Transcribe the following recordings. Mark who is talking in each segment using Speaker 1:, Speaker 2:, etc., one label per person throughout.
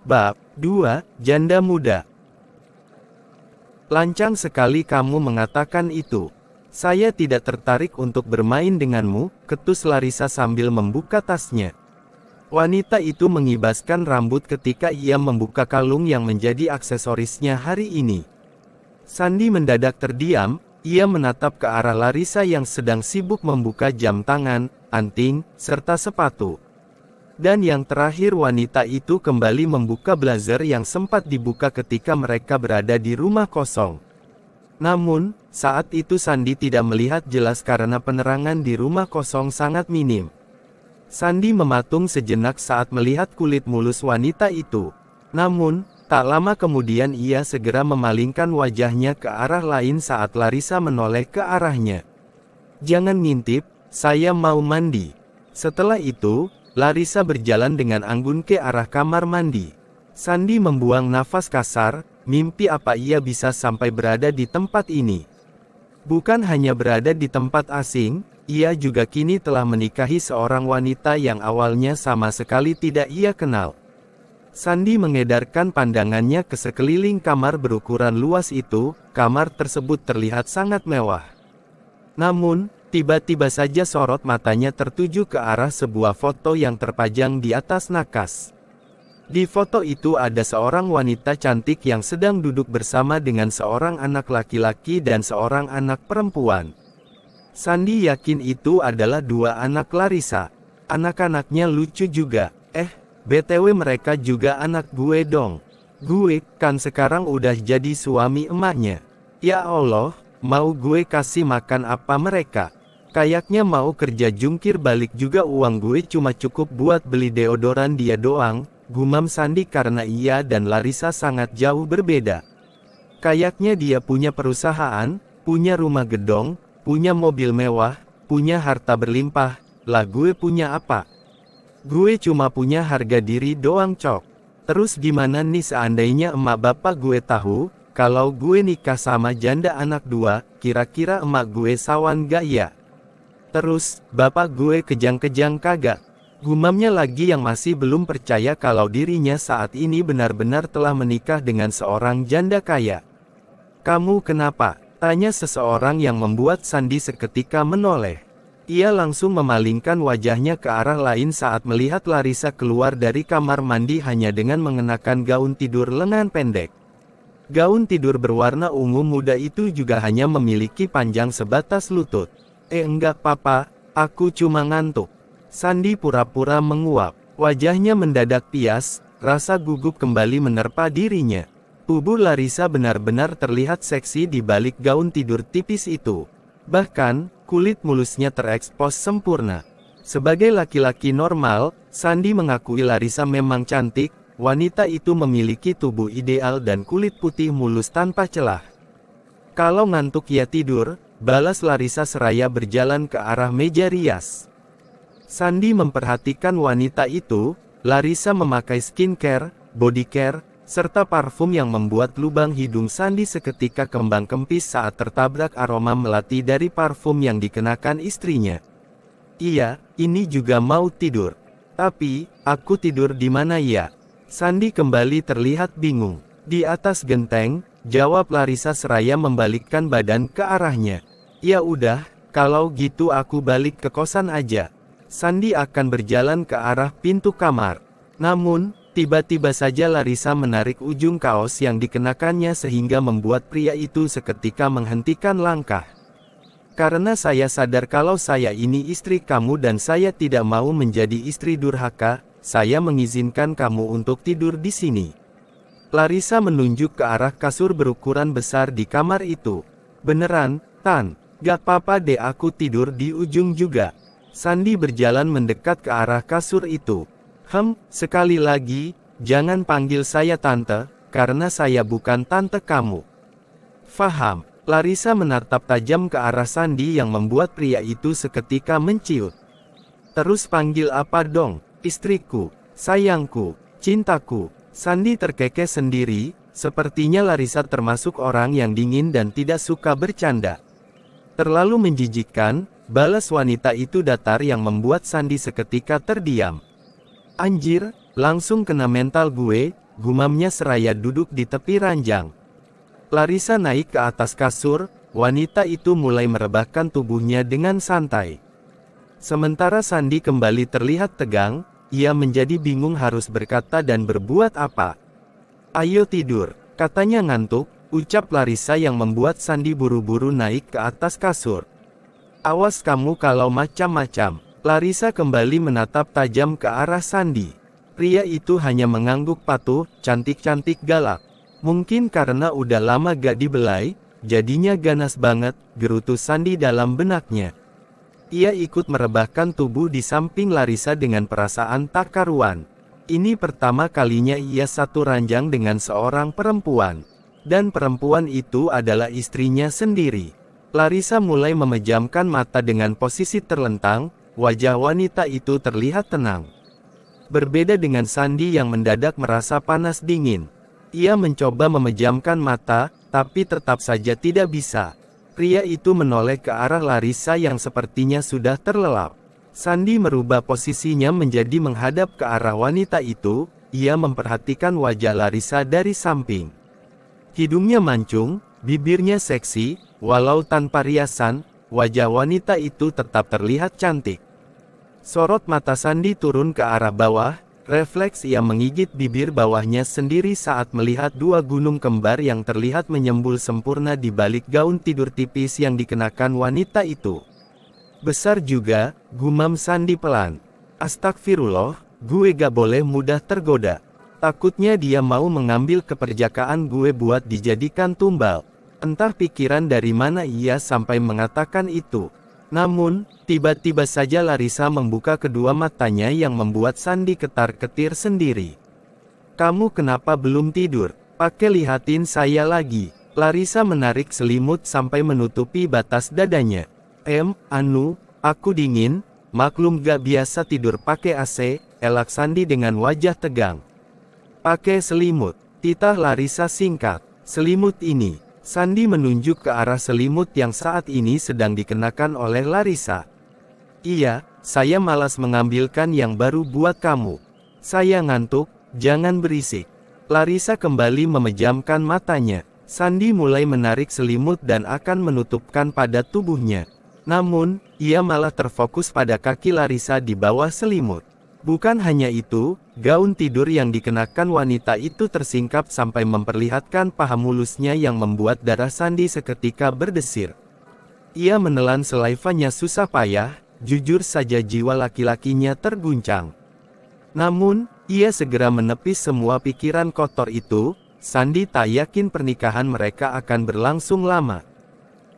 Speaker 1: Bab 2, Janda Muda. Lancang sekali kamu mengatakan itu. Saya tidak tertarik untuk bermain denganmu, ketus Larissa sambil membuka tasnya. Wanita itu mengibaskan rambut ketika ia membuka kalung yang menjadi aksesorisnya hari ini. Sandy mendadak terdiam, ia menatap ke arah Larissa yang sedang sibuk membuka jam tangan, anting, serta sepatu. Dan yang terakhir wanita itu kembali membuka blazer yang sempat dibuka ketika mereka berada di rumah kosong. Namun, saat itu Sandy tidak melihat jelas karena penerangan di rumah kosong sangat minim. Sandy mematung sejenak saat melihat kulit mulus wanita itu. Namun, tak lama kemudian ia segera memalingkan wajahnya ke arah lain saat Larissa menoleh ke arahnya. "Jangan ngintip, saya mau mandi." Setelah itu, Larissa berjalan dengan anggun ke arah kamar mandi. Sandy membuang nafas kasar, mimpi apa ia bisa sampai berada di tempat ini. Bukan hanya berada di tempat asing, ia juga kini telah menikahi seorang wanita yang awalnya sama sekali tidak ia kenal. Sandy mengedarkan pandangannya ke sekeliling kamar berukuran luas itu, kamar tersebut terlihat sangat mewah. Namun, tiba-tiba saja sorot matanya tertuju ke arah sebuah foto yang terpajang di atas nakas. Di foto itu ada seorang wanita cantik yang sedang duduk bersama dengan seorang anak laki-laki dan seorang anak perempuan. Sandy yakin itu adalah dua anak Larissa. Anak-anaknya lucu juga. BTW mereka juga anak gue dong. Gue kan sekarang udah jadi suami emaknya. Ya Allah, mau gue kasih makan apa mereka? Kayaknya mau kerja jungkir balik juga uang gue cuma cukup buat beli deodoran dia doang, gumam Sandy karena ia dan Larissa sangat jauh berbeda. Kayaknya dia punya perusahaan, punya rumah gedong, punya mobil mewah, punya harta berlimpah, lah gue punya apa? Gue cuma punya harga diri doang cok. Terus gimana nih seandainya emak bapak gue tahu, kalau gue nikah sama janda anak dua, kira-kira emak gue sawan gak ya? Terus, bapak gue kejang-kejang kagak? Gumamnya lagi yang masih belum percaya kalau dirinya saat ini benar-benar telah menikah dengan seorang janda kaya. "Kamu kenapa?" tanya seseorang yang membuat Sandy seketika menoleh. Ia langsung memalingkan wajahnya ke arah lain saat melihat Larissa keluar dari kamar mandi hanya dengan mengenakan gaun tidur lengan pendek. Gaun tidur berwarna ungu muda itu juga hanya memiliki panjang sebatas lutut. Enggak papa, aku cuma ngantuk." Sandy pura-pura menguap. Wajahnya mendadak pias, rasa gugup kembali menerpa dirinya. Tubuh Larissa benar-benar terlihat seksi di balik gaun tidur tipis itu. Bahkan, kulit mulusnya terekspos sempurna. Sebagai laki-laki normal, Sandy mengakui Larissa memang cantik. Wanita itu memiliki tubuh ideal dan kulit putih mulus tanpa celah. "Kalau ngantuk ya tidur," balas Larissa seraya berjalan ke arah meja rias. Sandy memperhatikan wanita itu. Larissa memakai skincare, body care, serta parfum yang membuat lubang hidung Sandy seketika kembang kempis saat tertabrak aroma melati dari parfum yang dikenakan istrinya. "Iya, ini juga mau tidur. Tapi, aku tidur di mana ya?" Sandy kembali terlihat bingung. "Di atas genteng," jawab Larissa seraya membalikkan badan ke arahnya. "Ya udah, kalau gitu aku balik ke kosan aja." Sandy akan berjalan ke arah pintu kamar. Namun, tiba-tiba saja Larissa menarik ujung kaos yang dikenakannya sehingga membuat pria itu seketika menghentikan langkah. "Karena saya sadar kalau saya ini istri kamu dan saya tidak mau menjadi istri durhaka, saya mengizinkan kamu untuk tidur di sini." Larissa menunjuk ke arah kasur berukuran besar di kamar itu. "Beneran, Tan? Gak apa-apa deh aku tidur di ujung juga." Sandy berjalan mendekat ke arah kasur itu. Sekali lagi, jangan panggil saya tante, karena saya bukan tante kamu." "Faham." Larissa menatap tajam ke arah Sandy yang membuat pria itu seketika menciut. "Terus panggil apa dong? Istriku, sayangku, cintaku." Sandy terkekeh sendiri, sepertinya Larissa termasuk orang yang dingin dan tidak suka bercanda. "Terlalu menjijikkan," balas wanita itu datar yang membuat Sandy seketika terdiam. "Anjir, langsung kena mental gue," gumamnya seraya duduk di tepi ranjang. Larissa naik ke atas kasur, wanita itu mulai merebahkan tubuhnya dengan santai. Sementara Sandy kembali terlihat tegang, ia menjadi bingung harus berkata dan berbuat apa. "Ayo tidur," katanya ngantuk, ucap Larissa yang membuat Sandy buru-buru naik ke atas kasur. "Awas kamu kalau macam-macam." Larissa kembali menatap tajam ke arah Sandy. Pria itu hanya mengangguk patuh, cantik-cantik galak. Mungkin karena udah lama gak dibelai, jadinya ganas banget, gerutu Sandy dalam benaknya. Ia ikut merebahkan tubuh di samping Larissa dengan perasaan tak karuan. Ini pertama kalinya ia satu ranjang dengan seorang perempuan. Dan perempuan itu adalah istrinya sendiri. Larissa mulai memejamkan mata dengan posisi terlentang, wajah wanita itu terlihat tenang. Berbeda dengan Sandy yang mendadak merasa panas dingin. Ia mencoba memejamkan mata, tapi tetap saja tidak bisa. Pria itu menoleh ke arah Larissa yang sepertinya sudah terlelap. Sandy merubah posisinya menjadi menghadap ke arah wanita itu, ia memperhatikan wajah Larissa dari samping. Hidungnya mancung, bibirnya seksi, walau tanpa riasan, wajah wanita itu tetap terlihat cantik. Sorot mata Sandy turun ke arah bawah, refleks ia menggigit bibir bawahnya sendiri saat melihat dua gunung kembar yang terlihat menyembul sempurna di balik gaun tidur tipis yang dikenakan wanita itu. "Besar juga," gumam Sandy pelan. "Astagfirullah, gue gak boleh mudah tergoda. Takutnya dia mau mengambil keperjakaan gue buat dijadikan tumbal." Entah pikiran dari mana ia sampai mengatakan itu. Namun, tiba-tiba saja Larissa membuka kedua matanya yang membuat Sandy ketar-ketir sendiri. "Kamu kenapa belum tidur? Pakai lihatin saya lagi." Larissa menarik selimut sampai menutupi batas dadanya. Aku dingin, maklum gak biasa tidur pakai AC," elak Sandy dengan wajah tegang. "Pakai selimut," titah Larissa singkat. "Selimut ini." Sandy menunjuk ke arah selimut yang saat ini sedang dikenakan oleh Larissa. "Iya, saya malas mengambilkan yang baru buat kamu. Saya ngantuk, jangan berisik." Larissa kembali memejamkan matanya. Sandy mulai menarik selimut dan akan menutupkan pada tubuhnya. Namun, ia malah terfokus pada kaki Larissa di bawah selimut. Bukan hanya itu, gaun tidur yang dikenakan wanita itu tersingkap sampai memperlihatkan paha mulusnya yang membuat darah Sandy seketika berdesir. Ia menelan selaivanya susah payah, jujur saja jiwa laki-lakinya terguncang. Namun, ia segera menepis semua pikiran kotor itu. Sandy tak yakin pernikahan mereka akan berlangsung lama.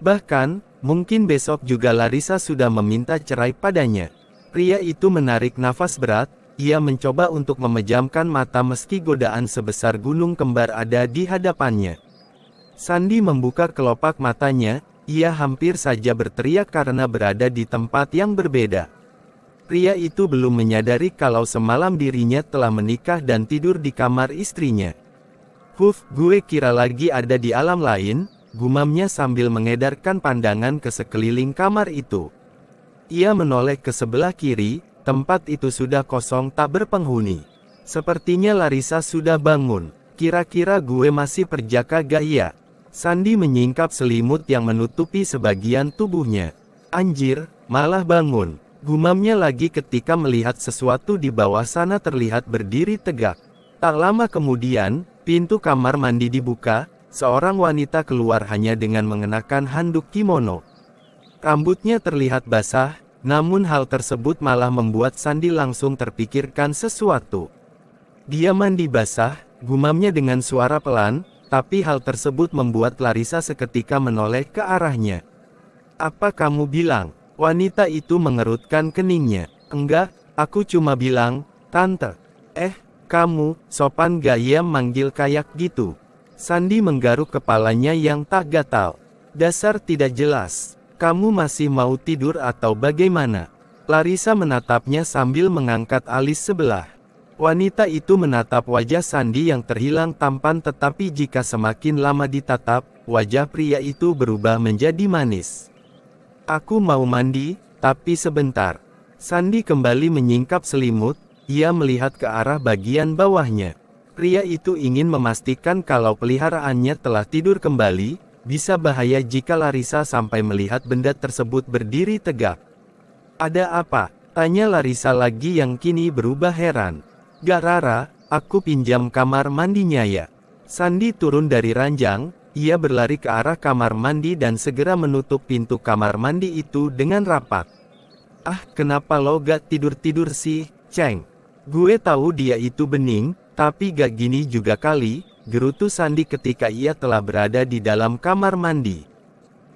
Speaker 1: Bahkan, mungkin besok juga Larissa sudah meminta cerai padanya. Pria itu menarik nafas berat, ia mencoba untuk memejamkan mata meski godaan sebesar gunung kembar ada di hadapannya. Sandy membuka kelopak matanya, ia hampir saja berteriak karena berada di tempat yang berbeda. Pria itu belum menyadari kalau semalam dirinya telah menikah dan tidur di kamar istrinya. Gue kira lagi ada di alam lain," gumamnya sambil mengedarkan pandangan ke sekeliling kamar itu. Ia menoleh ke sebelah kiri, tempat itu sudah kosong tak berpenghuni. Sepertinya Larissa sudah bangun. "Kira-kira gue masih perjaka gak ya?" Sandy menyingkap selimut yang menutupi sebagian tubuhnya. "Anjir, malah bangun," gumamnya lagi ketika melihat sesuatu di bawah sana terlihat berdiri tegak. Tak lama kemudian, pintu kamar mandi dibuka, seorang wanita keluar hanya dengan mengenakan handuk kimono. Rambutnya terlihat basah, namun hal tersebut malah membuat Sandy langsung terpikirkan sesuatu. "Dia mandi basah," gumamnya dengan suara pelan, tapi hal tersebut membuat Larissa seketika menoleh ke arahnya. "Apa kamu bilang?" Wanita itu mengerutkan keningnya. "Enggak, aku cuma bilang, Tante." Kamu, sopan gak ya manggil kayak gitu?" Sandy menggaruk kepalanya yang tak gatal. "Dasar tidak jelas. Kamu masih mau tidur atau bagaimana?" Larissa menatapnya sambil mengangkat alis sebelah. Wanita itu menatap wajah Sandy yang terhilang tampan, tetapi jika semakin lama ditatap, wajah pria itu berubah menjadi manis. "Aku mau mandi, tapi sebentar." Sandy kembali menyingkap selimut, ia melihat ke arah bagian bawahnya. Pria itu ingin memastikan kalau peliharaannya telah tidur kembali. Bisa bahaya jika Larissa sampai melihat benda tersebut berdiri tegak. Ada apa? Tanya Larissa lagi yang kini berubah heran. Gak Rara, aku pinjam kamar mandinya ya. Sandy turun dari ranjang, ia berlari ke arah kamar mandi dan segera menutup pintu kamar mandi itu dengan rapat. Ah, kenapa lo gak tidur-tidur sih, Cheng? Gue tahu dia itu bening, tapi gak gini juga kali, gerutu Sandy ketika ia telah berada di dalam kamar mandi.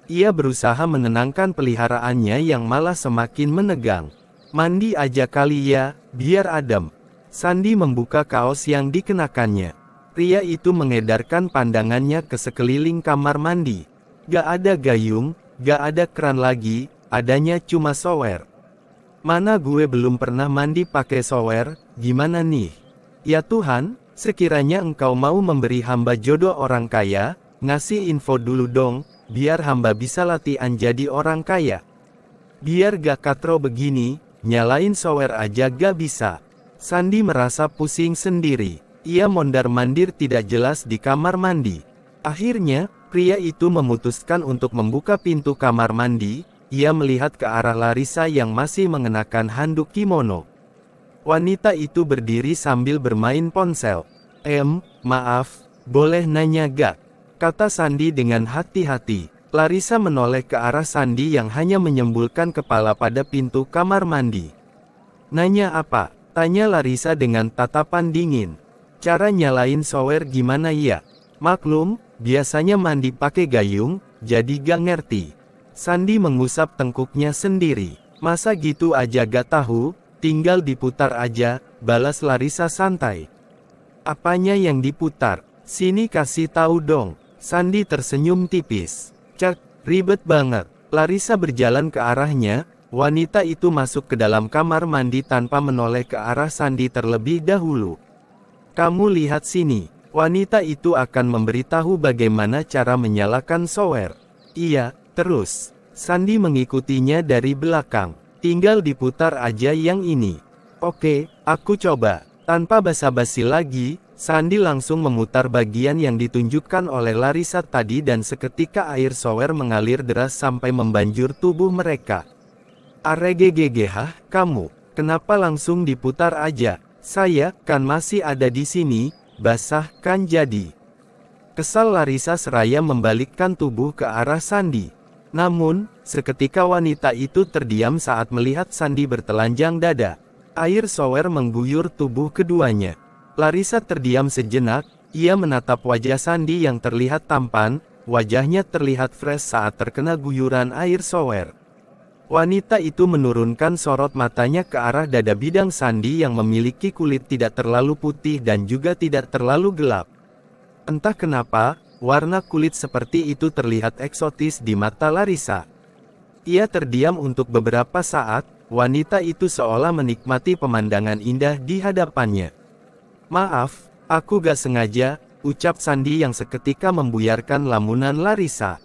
Speaker 1: Ia berusaha menenangkan peliharaannya yang malah semakin menegang. Mandi aja kali ya, biar adem. Sandy membuka kaos yang dikenakannya. Pria itu mengedarkan pandangannya ke sekeliling kamar mandi. Gak ada gayung, gak ada keran lagi, adanya cuma shower. Mana gue belum pernah mandi pakai shower, gimana nih? Ya Tuhan, sekiranya engkau mau memberi hamba jodoh orang kaya, ngasih info dulu dong, biar hamba bisa latihan jadi orang kaya. Biar gak katro begini, nyalain shower aja gak bisa. Sandy merasa pusing sendiri. Ia mondar-mandir tidak jelas di kamar mandi. Akhirnya, pria itu memutuskan untuk membuka pintu kamar mandi. Ia melihat ke arah Larissa yang masih mengenakan handuk kimono. Wanita itu berdiri sambil bermain ponsel. Maaf, boleh nanya gak? Kata Sandy dengan hati-hati. Larissa menoleh ke arah Sandy yang hanya menyembulkan kepala pada pintu kamar mandi. Nanya apa? Tanya Larissa dengan tatapan dingin. Cara nyalain shower gimana ya? Maklum, biasanya mandi pakai gayung, jadi gak ngerti. Sandy mengusap tengkuknya sendiri. Masa gitu aja gak tahu, tinggal diputar aja, balas Larissa santai. Apanya yang diputar? Sini kasih tahu dong. Sandy tersenyum tipis. Cak, ribet banget. Larissa berjalan ke arahnya. Wanita itu masuk ke dalam kamar mandi tanpa menoleh ke arah Sandy terlebih dahulu. Kamu lihat sini. Wanita itu akan memberitahu bagaimana cara menyalakan shower. Iya, terus. Sandy mengikutinya dari belakang. Tinggal diputar aja yang ini. Oke, aku coba. Tanpa basa-basi lagi, Sandy langsung memutar bagian yang ditunjukkan oleh Larissa tadi dan seketika air shower mengalir deras sampai membanjur tubuh mereka. Aregegegehah, kamu, kenapa langsung diputar aja? Saya, kan masih ada di sini, basah kan jadi. Kesal Larissa seraya membalikkan tubuh ke arah Sandy. Namun, seketika wanita itu terdiam saat melihat Sandy bertelanjang dada. Air shower mengguyur tubuh keduanya. Larissa terdiam sejenak, ia menatap wajah Sandy yang terlihat tampan, wajahnya terlihat fresh saat terkena guyuran air shower. Wanita itu menurunkan sorot matanya ke arah dada bidang Sandy yang memiliki kulit tidak terlalu putih dan juga tidak terlalu gelap. Entah kenapa, warna kulit seperti itu terlihat eksotis di mata Larissa. Ia terdiam untuk beberapa saat, wanita itu seolah menikmati pemandangan indah di hadapannya. Maaf, aku gak sengaja, ucap Sandy yang seketika membuyarkan lamunan Larissa.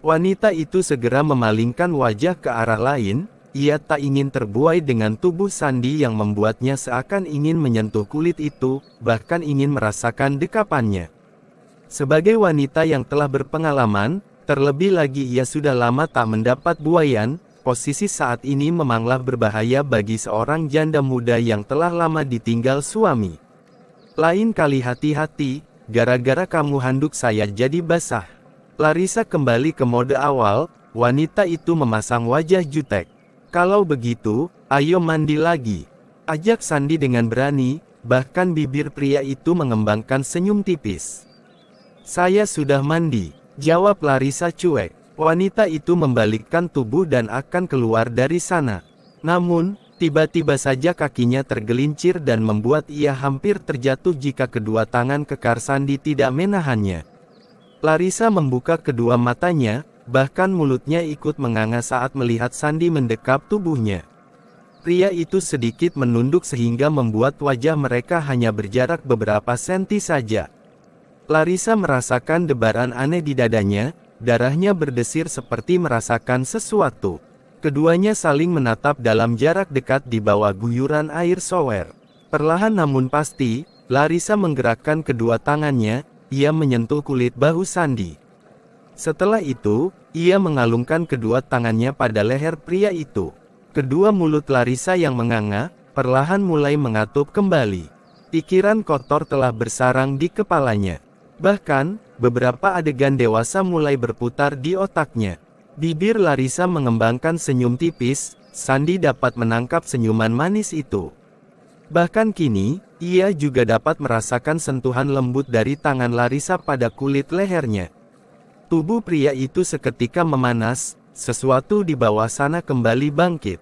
Speaker 1: Wanita itu segera memalingkan wajah ke arah lain, ia tak ingin terbuai dengan tubuh Sandy yang membuatnya seakan ingin menyentuh kulit itu, bahkan ingin merasakan dekapannya. Sebagai wanita yang telah berpengalaman, terlebih lagi ia sudah lama tak mendapat buayan, posisi saat ini memanglah berbahaya bagi seorang janda muda yang telah lama ditinggal suami. Lain kali hati-hati, gara-gara kamu handuk saya jadi basah. Larissa kembali ke mode awal, wanita itu memasang wajah jutek. Kalau begitu, ayo mandi lagi. Ajak Sandy dengan berani, bahkan bibir pria itu mengembangkan senyum tipis. Saya sudah mandi, jawab Larissa cuek. Wanita itu membalikkan tubuh dan akan keluar dari sana. Namun, tiba-tiba saja kakinya tergelincir dan membuat ia hampir terjatuh jika kedua tangan kekar Sandy tidak menahannya. Larissa membuka kedua matanya, bahkan mulutnya ikut menganga saat melihat Sandy mendekap tubuhnya. Pria itu sedikit menunduk sehingga membuat wajah mereka hanya berjarak beberapa senti saja. Larissa merasakan debaran aneh di dadanya, darahnya berdesir seperti merasakan sesuatu. Keduanya saling menatap dalam jarak dekat di bawah guyuran air shower. Perlahan namun pasti, Larissa menggerakkan kedua tangannya, ia menyentuh kulit bahu Sandy. Setelah itu, ia mengalungkan kedua tangannya pada leher pria itu. Kedua mulut Larissa yang menganga, perlahan mulai mengatup kembali. Pikiran kotor telah bersarang di kepalanya. Bahkan, beberapa adegan dewasa mulai berputar di otaknya. Bibir Larissa mengembangkan senyum tipis, Sandy dapat menangkap senyuman manis itu. Bahkan kini, ia juga dapat merasakan sentuhan lembut dari tangan Larissa pada kulit lehernya. Tubuh pria itu seketika memanas, sesuatu di bawah sana kembali bangkit.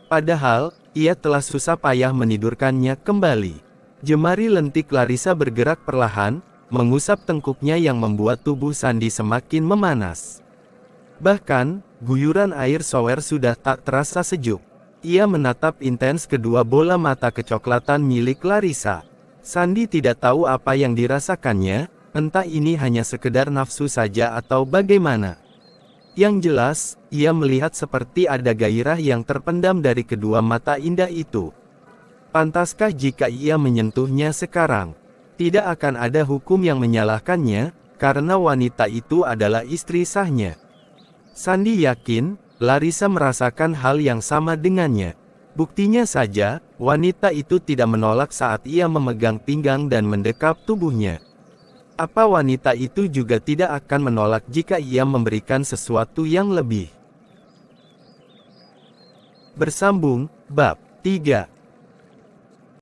Speaker 1: Padahal, ia telah susah payah menidurkannya kembali. Jemari lentik Larissa bergerak perlahan, mengusap tengkuknya yang membuat tubuh Sandy semakin memanas. Bahkan, guyuran air shower sudah tak terasa sejuk. Ia menatap intens kedua bola mata kecoklatan milik Larissa. Sandy tidak tahu apa yang dirasakannya, entah ini hanya sekedar nafsu saja atau bagaimana. Yang jelas, ia melihat seperti ada gairah yang terpendam dari kedua mata indah itu. Pantaskah jika ia menyentuhnya sekarang? Tidak akan ada hukum yang menyalahkannya, karena wanita itu adalah istri sahnya. Sandy yakin, Larissa merasakan hal yang sama dengannya. Buktinya saja, wanita itu tidak menolak saat ia memegang pinggang dan mendekap tubuhnya. Apa wanita itu juga tidak akan menolak jika ia memberikan sesuatu yang lebih? Bersambung, Bab 3.